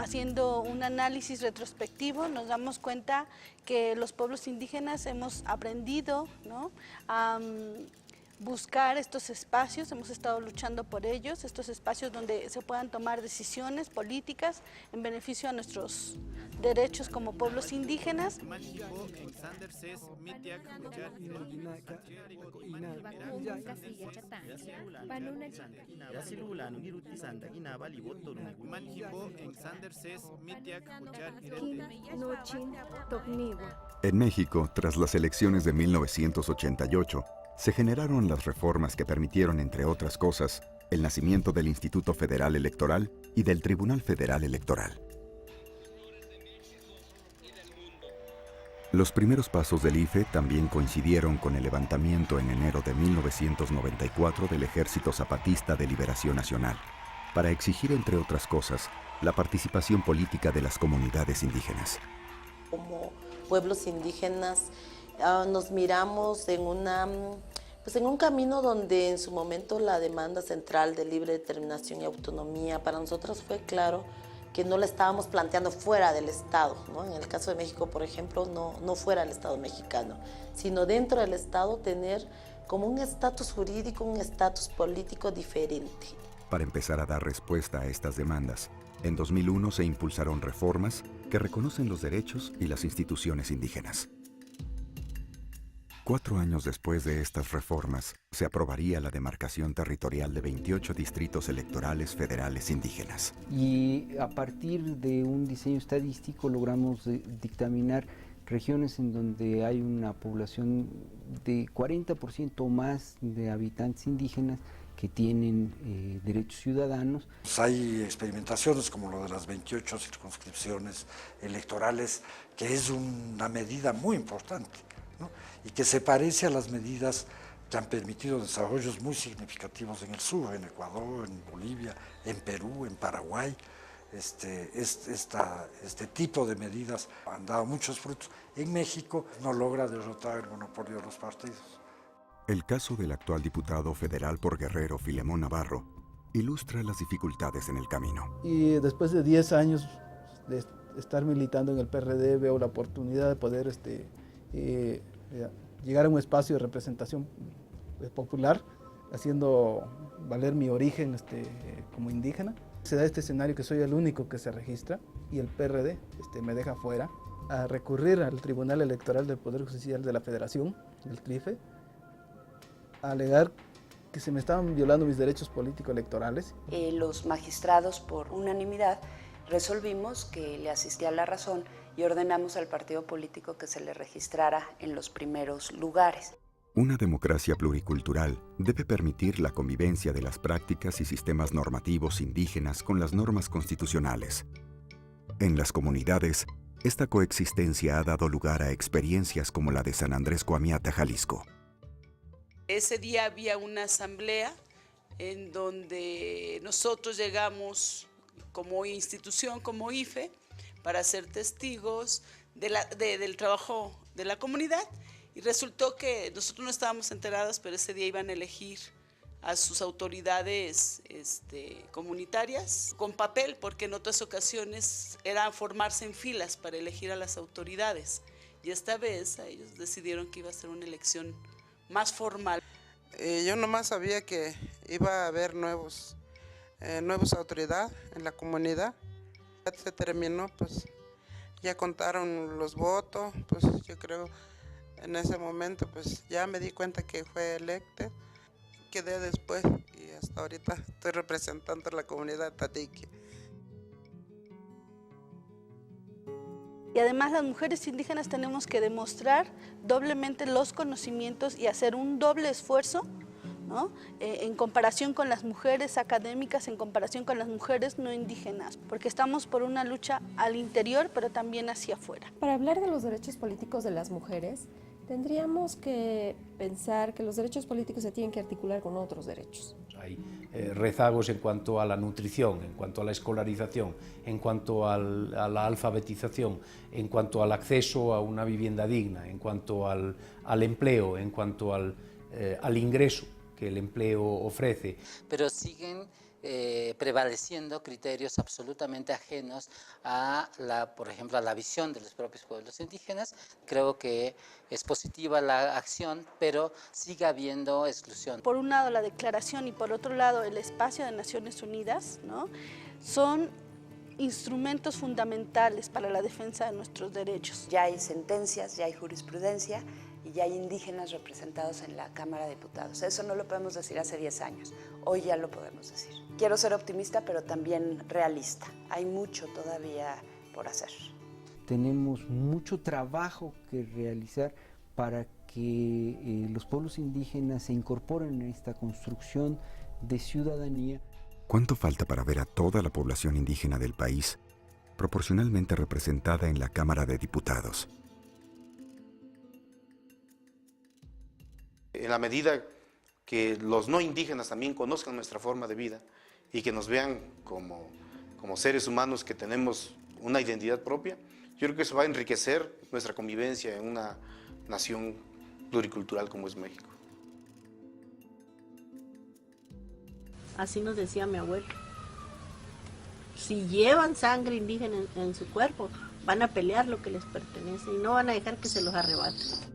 haciendo un análisis retrospectivo, nos damos cuenta que los pueblos indígenas hemos aprendido, ¿no?, a buscar estos espacios, hemos estado luchando por ellos, estos espacios donde se puedan tomar decisiones políticas en beneficio a nuestros derechos como pueblos indígenas. En México, tras las elecciones de 1988, se generaron las reformas que permitieron, entre otras cosas, el nacimiento del Instituto Federal Electoral y del Tribunal Federal Electoral. Los primeros pasos del IFE también coincidieron con el levantamiento en enero de 1994 del Ejército Zapatista de Liberación Nacional, para exigir, entre otras cosas, la participación política de las comunidades indígenas. Como pueblos indígenas nos miramos en un camino donde en su momento la demanda central de libre determinación y autonomía para nosotros fue claro que no la estábamos planteando fuera del Estado, ¿no? En el caso de México, por ejemplo, no fuera del Estado mexicano, sino dentro del Estado tener como un estatus jurídico, un estatus político diferente. Para empezar a dar respuesta a estas demandas, en 2001 se impulsaron reformas que reconocen los derechos y las instituciones indígenas. 4 años después de estas reformas, se aprobaría la demarcación territorial de 28 distritos electorales federales indígenas. Y a partir de un diseño estadístico logramos dictaminar regiones en donde hay una población de 40% o más de habitantes indígenas que tienen derechos ciudadanos. Hay experimentaciones como lo de las 28 circunscripciones electorales, que es una medida muy importante, ¿no? Y que se parece a las medidas que han permitido desarrollos muy significativos en el sur, en Ecuador, en Bolivia, en Perú, en Paraguay. Este tipo de medidas han dado muchos frutos. En México no logra derrotar el monopolio de los partidos. El caso del actual diputado federal por Guerrero, Filemón Navarro, ilustra las dificultades en el camino. Y después de 10 años de estar militando en el PRD, veo la oportunidad de poder llegar a un espacio de representación popular, haciendo valer mi origen como indígena. Se da este escenario que soy el único que se registra y el PRD me deja fuera, a recurrir al Tribunal Electoral del Poder Judicial de la Federación, el TRIFE, a alegar que se me estaban violando mis derechos político-electorales. Los magistrados, por unanimidad, resolvimos que le asistía la razón y ordenamos al partido político que se le registrara en los primeros lugares. Una democracia pluricultural debe permitir la convivencia de las prácticas y sistemas normativos indígenas con las normas constitucionales. En las comunidades, esta coexistencia ha dado lugar a experiencias como la de San Andrés Coamiata, Jalisco. Ese día había una asamblea en donde nosotros llegamos como institución, como IFE, para ser testigos del trabajo de la comunidad, y resultó que nosotros no estábamos enterados, pero ese día iban a elegir a sus autoridades comunitarias con papel, porque en otras ocasiones era formarse en filas para elegir a las autoridades, y esta vez ellos decidieron que iba a ser una elección más formal. Yo nomás sabía que iba a haber nuevas autoridades en la comunidad. Ya se terminó, pues ya contaron los votos, pues yo creo en ese momento pues ya me di cuenta que fue electa. Quedé después y hasta ahorita estoy representando a la comunidad Tatiqui. Y además las mujeres indígenas tenemos que demostrar doblemente los conocimientos y hacer un doble esfuerzo, ¿no? En comparación con las mujeres académicas, en comparación con las mujeres no indígenas, porque estamos por una lucha al interior, pero también hacia afuera. Para hablar de los derechos políticos de las mujeres, tendríamos que pensar que los derechos políticos se tienen que articular con otros derechos. Hay rezagos en cuanto a la nutrición, en cuanto a la escolarización, en cuanto a la alfabetización, en cuanto al acceso a una vivienda digna, en cuanto al empleo, en cuanto al ingreso que el empleo ofrece. Pero siguen prevaleciendo criterios absolutamente ajenos a por ejemplo, a la visión de los propios pueblos indígenas. Creo que es positiva la acción, pero sigue habiendo exclusión. Por un lado la declaración y por otro lado el espacio de Naciones Unidas, ¿no?, son instrumentos fundamentales para la defensa de nuestros derechos. Ya hay sentencias, ya hay jurisprudencia y ya hay indígenas representados en la Cámara de Diputados. Eso no lo podemos decir hace 10 años, hoy ya lo podemos decir. Quiero ser optimista, pero también realista. Hay mucho todavía por hacer. Tenemos mucho trabajo que realizar para que los pueblos indígenas se incorporen en esta construcción de ciudadanía. ¿Cuánto falta para ver a toda la población indígena del país proporcionalmente representada en la Cámara de Diputados? En la medida que los no indígenas también conozcan nuestra forma de vida y que nos vean como seres humanos que tenemos una identidad propia, yo creo que eso va a enriquecer nuestra convivencia en una nación pluricultural como es México. Así nos decía mi abuelo. Si llevan sangre indígena en su cuerpo, van a pelear lo que les pertenece y no van a dejar que se los arrebaten.